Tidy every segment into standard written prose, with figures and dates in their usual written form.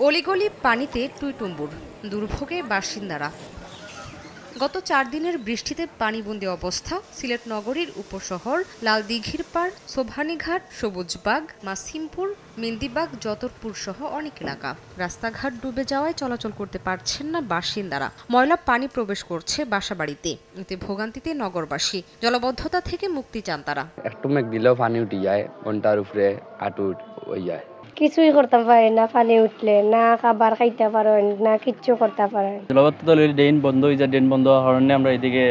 অলিগলি পানিতে টুইটুম্বুর, দুর্ভোগে বাসিন্দারা। গত 4 দিনের বৃষ্টিতে পানিবন্দী অবস্থা সিলেট নগরীর উপশহর লালদিঘির পাড়, সোভানীঘাট, সবুজবাগ, মাসিমপুর, মেন্দিবাগ, যতরপুর সহ অনেক এলাকা। রাস্তাঘাট ডুবে যাওয়ায় চলাচল করতে পারছেন না বাসিন্দারা। ময়লা পানি প্রবেশ করছে বাসাবাড়িতে, এতে ভোগান্তিতে নগরবাসী। জলাবদ্ধতা থেকে মুক্তি চান তারা। একটু মেঘ দিলেও পানি উঠে যায়, ঘন্টার উপরে হাঁটু হয়ে যায়। কিছুই করতে পারে না, পানি উঠলে না খাবার খাইতে পারেন না, কিচ্ছু করতে পারেন। জলাবদ্ধতা ড্রেন বন্ধ হয়ে যায়, ড্রেন বন্ধ হওয়ার কারণে আমরা এদিকে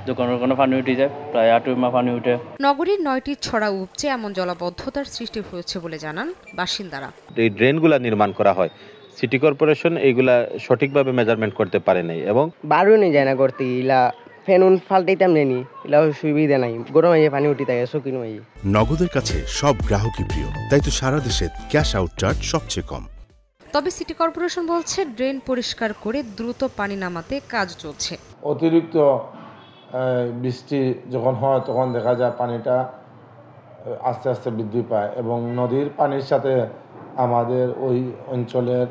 দোকানের পানি উঠে যায়, প্রায় 8 মা পানি উঠে। নগরীর 9টি ছড়া উপচে এমন জলাবদ্ধতার সৃষ্টি হয়েছে বলে জানান বাসিন্দারা। এই ড্রেনগুলা নির্মাণ করা হয়, সিটি কর্পোরেশন এইগুলা সঠিকভাবে মেজারমেন্ট করতে পারে নাই এবং বারো নিয়ে যায় না করতে ইলা ফেনুন ফাল্টাইতাম নেনি ইলা সুবিধা নাই, গরম হয়ে পানি উঠি থাকে শৌখিন হয়ে। নগদের কাছে সব গ্রাহকই প্রিয়, তাই তো সারা দেশে ক্যাশ আউট চার্জ সবচেয়ে কম। তবে সিটি কর্পোরেশন বলছে ড্রেন পরিষ্কার করে দ্রুত পানি নামাতে কাজ চলছে। অতিরিক্ত বৃষ্টি যখন হয় তখন দেখা যায় পানিটা আস্তে আস্তে বৃদ্ধি পায় এবং নদীর পানির সাথে আমাদের ওই অঞ্চলের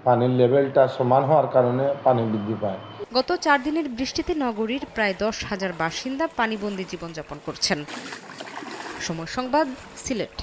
পানির লেভেলটা সমান হওয়ার কারণে পানি বৃদ্ধি পায়। গত 4 দিনের বৃষ্টিতে নগরীর প্রায় 10,000 বাসিন্দা পানিবন্দী জীবনযাপন করছেন। সময় সংবাদ, সিলেট।